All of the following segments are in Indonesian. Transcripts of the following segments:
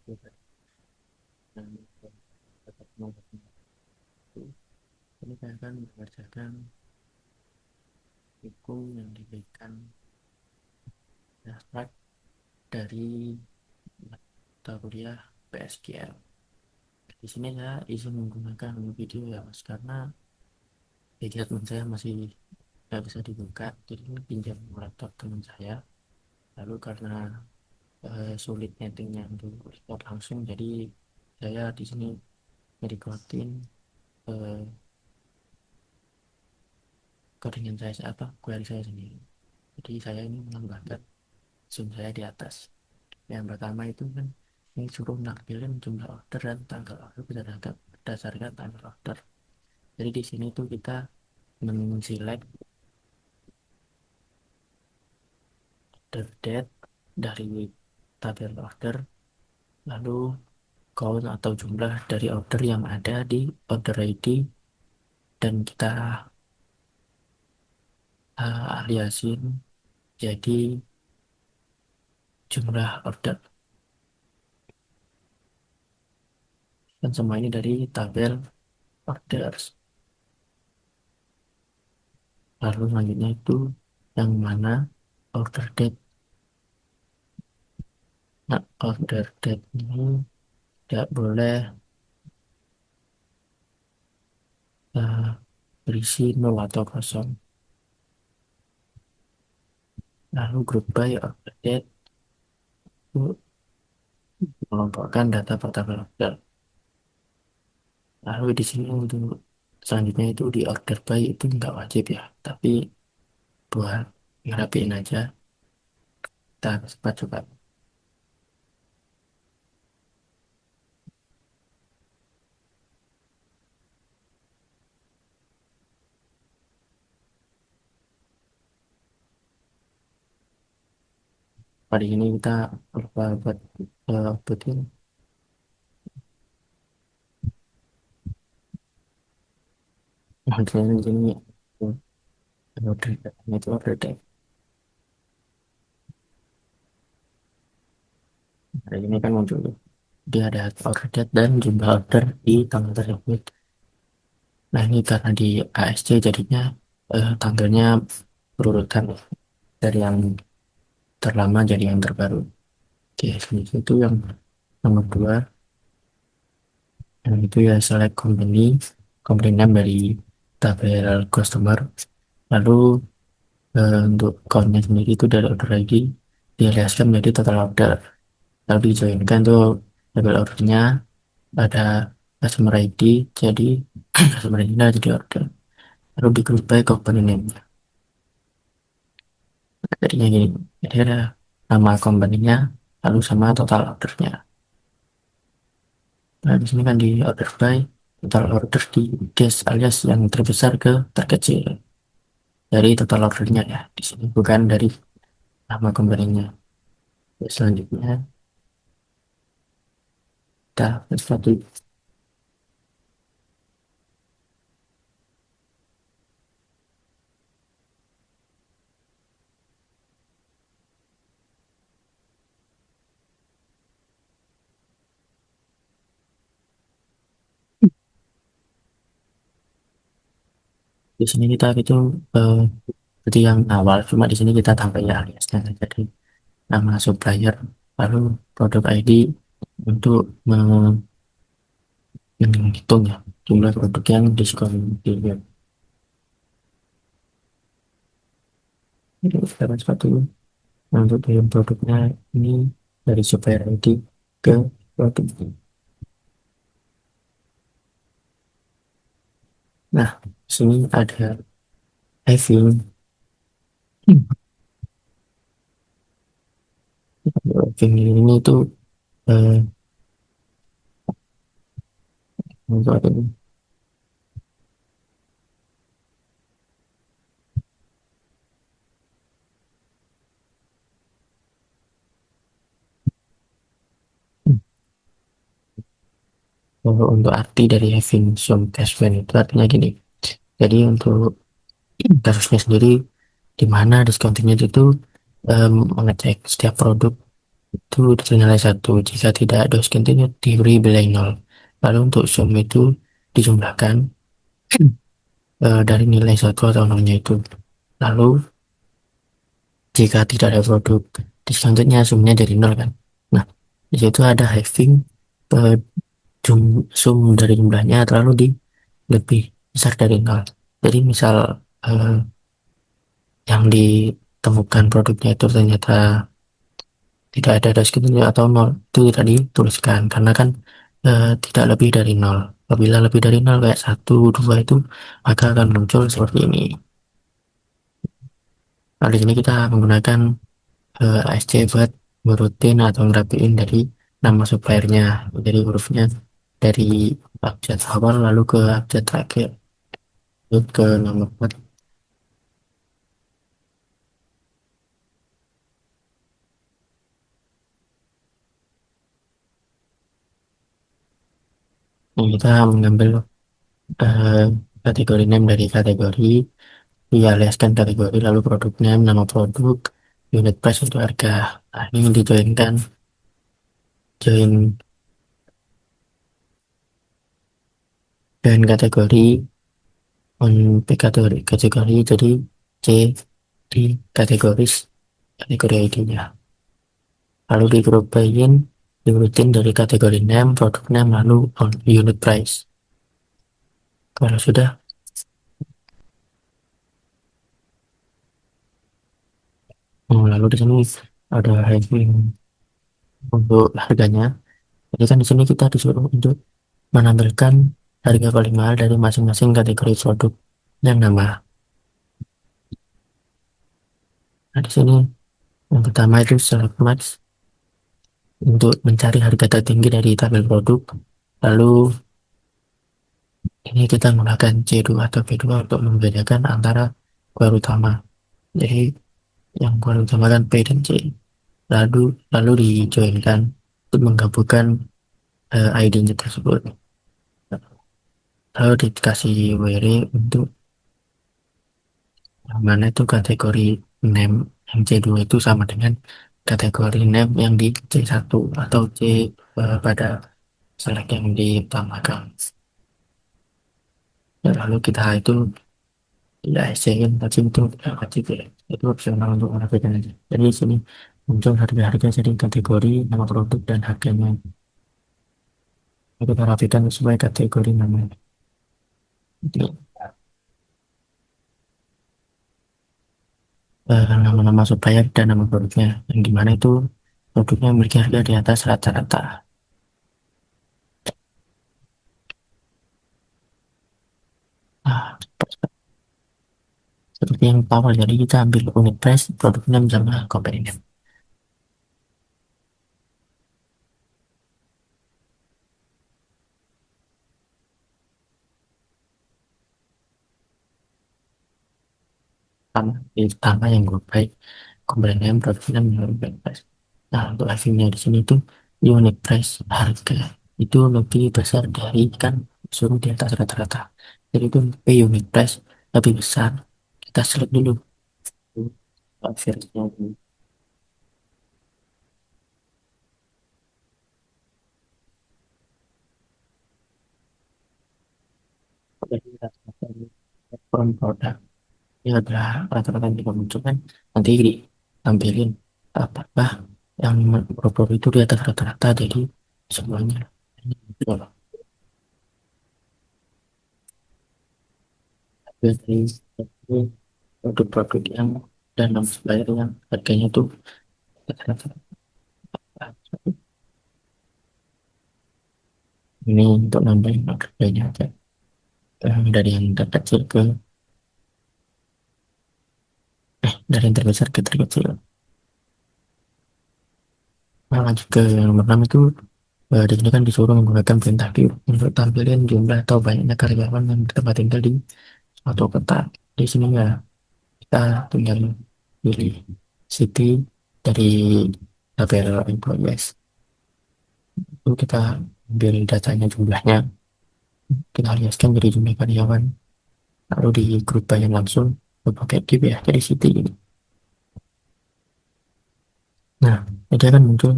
dan tetap menggunakan itu. Ini saya akan mengerjakan buku yang diberikan abstrak dari mata kuliah PSQL. Di sini saya izin menggunakan video ya mas, karena teman saya masih nggak bisa dibuka, jadi ini pinjam laptop teman saya. Lalu karena sulit nettingnya untuk record langsung, jadi saya di sini merecording eh, codingan saya query saya sendiri. Jadi saya ini menambahkan zoom saya di atas. Yang pertama itu kan ini suruh nampilin jumlah order dan tanggal order berdasarkan tanggal order. Jadi di sini tuh kita men-select order date dari tabel order, lalu count atau jumlah dari order yang ada di order ID, dan kita aliasin jadi jumlah order, dan semua ini dari tabel orders. Lalu selanjutnya itu yang mana order date. Nah, order date ini tidak boleh eh, berisi nol atau kosong. Lalu group by order date itu mengelompokkan data per tabel order. Lalu di sini untuk selanjutnya itu di order by itu nggak wajib ya, tapi buat ngerapiin aja kita sempat coba. Pada ini kita lupa buat outputin. Maksudnya di sini order date itu order date. Hari ini kan muncul tuh. Dia ada order date dan jumlah order di tanggal tersebut. Nah ini karena di ASC jadinya tanggalnya berurutan dari yang terlama jadi yang terbaru. Oke, selanjutnya itu yang nomor dua, yang itu ya select company name dari tabel customer. Lalu untuk countnya sendiri itu dari order ID dialiaskan menjadi total order. Lalu dijoinkan tuh tabel ordernya, ada customer ID, jadi customer ID nya jadi order. Lalu di group by company name. Jadinya gini, jadi ada nama company-nya lalu sama total ordernya. Nah di sini kan di order by total order di dash alias yang terbesar ke terkecil dari total ordernya ya, di sini bukan dari nama company-nya. Selanjutnya kita sesuatu. Di sini kita itu eh, seperti yang awal, cuma di sini kita tambah ya aliasnya, jadi nama supplier, lalu produk ID untuk menghitung ya jumlah produk yang diskon di web. Ini dapat sepatu. Nah, untuk biaya produknya ini dari supplier ID ke produk. Nah, sini ada having. Having ini tuh eh, untuk apa ini? Kalau untuk arti dari having some cash when itu artinya gini. Jadi untuk kasusnya sendiri di mana diskontingnya itu mengecek setiap produk itu nilai satu. Jika tidak ada continue diberi nilai nol. Lalu untuk sum itu dijumlahkan dari nilai satu atau nolnya itu. Lalu jika tidak ada produk, di selanjutnya sumnya jadi nol kan. Nah, di situ ada having eh, sum dari jumlahnya terlalu di lebih besar dari nol. Jadi misal eh, yang ditemukan produknya itu ternyata tidak ada continue atau nol, itu tidak dituliskan karena kan tidak lebih dari nol. Apabila lebih dari nol kayak satu, dua itu maka akan muncul seperti ini. Nah, di sini kita menggunakan ASC buat ngurutin atau ngerapiin dari nama suppliernya. Jadi hurufnya dari abjad awal lalu ke abjad terakhir, lalu ke nomor 4. Nah, kita mengambil eh, kategori name dari kategori, dialiaskan kategori, lalu produk name, nama produk, unit price untuk harga. Nah, ini dijoinkan, join join kategori on kategori jadi C di kategoris kategori ID-nya. Lalu di grup by-in diurutin dari kategori name, produk name, lalu on unit price. Kalau sudah, lalu di sini ada having untuk harganya. Jadi kan di sini kita disuruh untuk menampilkan harga paling mahal dari masing-masing kategori produk yang nama. Nah, di sini yang pertama itu select match untuk mencari harga tertinggi dari tabel produk. Lalu ini kita menggunakan C2 atau B2 untuk membedakan antara kuadrat utama. Jadi yang kuadrat utama kan P dan C. Lalu lalu dijoinkan untuk menggabungkan ID-nya tersebut. Lalu dikasih WR untuk yang mana itu kategori name yang C2 itu sama dengan kategori name yang di C1 atau C pada select yang diutamakan. Ya, lalu kita itu ya SCN tapi itu wajib ya. Itu opsional untuk merapikan aja. Jadi di sini muncul harga-harga jadi kategori nama produk dan harganya. Kita rapikan sesuai kategori namanya. Jadi, nama-nama supplier dan nama produknya yang dimana itu produknya memiliki harga di atas rata-rata. Nah, seperti yang awal jadi kita ambil unit price produknya sama company name. Tambah yang grup baik company name produknya menurut unit price. Nah, untuk havingnya di sini tuh unit price harga itu lebih besar dari kan suruh di atas rata-rata. Jadi itu unit price lebih besar. Kita select dulu versinya dulu. Jadi rata-rata from produk ini adalah rata-rata yang kita munculkan, nanti ditampilin apakah yang produk itu di atas rata-rata, jadi semuanya ini muncul. Dari produk-produk yang dan non supplier yang harganya tuh rata-rata. Ini untuk nambahin harganya aja. Dari yang terkecil ke dari yang terbesar ke terkecil. Nah, lanjut ke yang nomor 6 itu di sini kan disuruh menggunakan perintah view untuk tampilin jumlah atau banyaknya karyawan yang bertempat tinggal di suatu kota. Di sini ya kita tinggal pilih city dari tabel employees. Itu kita ambil datanya jumlahnya, kita aliaskan jadi jumlah karyawan, lalu di grup by langsung pakai div ya, jadi city ini. Nah, jadi akan muncul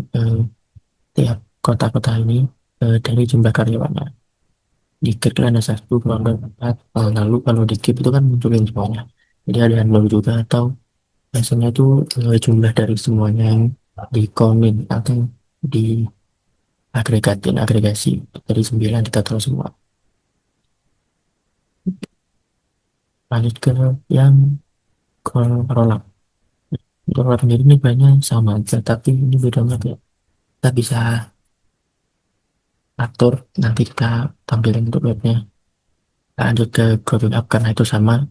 tiap kota-kota ini dari jumlah karyawannya. Di Git kan ada satu, kemudian empat. Lalu kalau di Git itu kan munculin semuanya. Jadi ada yang nol juga atau biasanya itu jumlah dari semuanya yang dikomin atau diagregatin agregasi dari 9 kita tahu semua. Lanjut ke yang rollup. Untuk rollup sendiri ini banyak sama aja, tapi ini bedanya kayak kita bisa atur nanti kita tampilin untuk webnya. Lanjut ke growing up karena itu sama.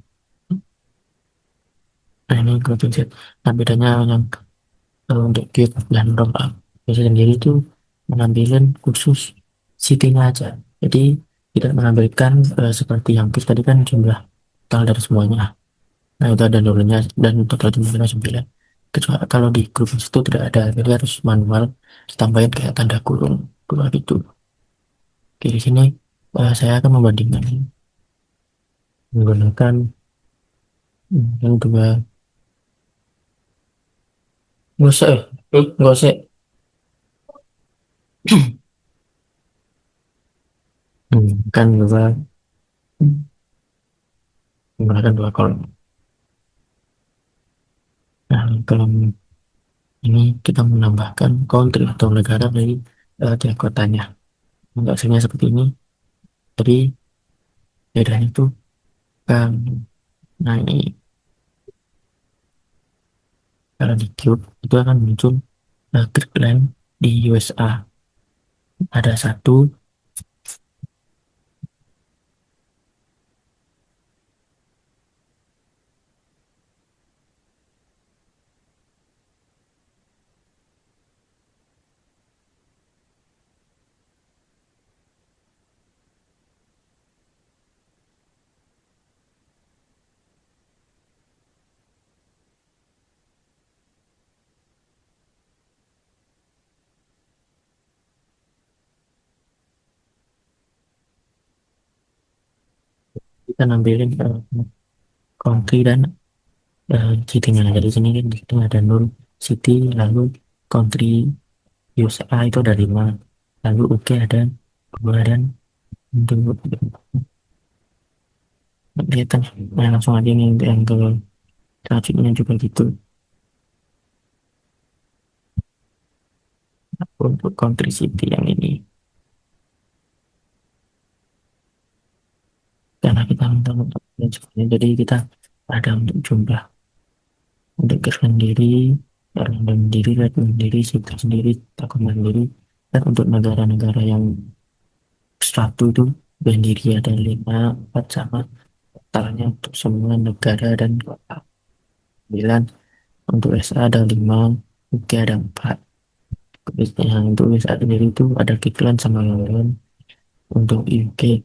Nah ini growing set. Nah bedanya yang untuk Git dan rollup biasanya sendiri itu mengambilin khusus city-nya aja. Jadi tidak mengambilkan seperti yang Git tadi kan jumlah total dari semuanya. Nah itu ada nolnya dan total jumlahnya 9. Kecuali kalau di grup itu tidak ada, jadi harus manual ditambahin kayak tanda kurung dua gitu. Oke, di sini saya akan membandingkan menggunakan yang dua. Nggak usah, nggak usah. Kan dua, menggunakan dua kolom. Nah, kolom ini kita menambahkan country atau negara dari tiap kotanya. Untuk hasilnya seperti ini. Jadi bedanya itu kan, nah ini kalau di Cube itu akan muncul Kirkland di USA. Ada satu, kita nampilin country dan city-nya. Jadi sini kan di situ ada 0 city, lalu country USA itu ada 5, lalu UK ada 2 dan untuk kelihatan. Nah, langsung aja nih untuk yang ke selanjutnya juga gitu. Untuk country city yang ini, karena kita minta untuk dan sebagainya, jadi kita ada untuk jumlah untuk ke sendiri, Ireland sendiri, Redmond sendiri, City sendiri, Tacoma sendiri, dan untuk negara-negara yang satu itu sendiri ada 5, 4 sama totalnya untuk semua negara dan kota 9. Untuk SA ada 5, UK ada 4. Yang untuk USA sendiri itu ada Kiklan sama lain. Untuk UK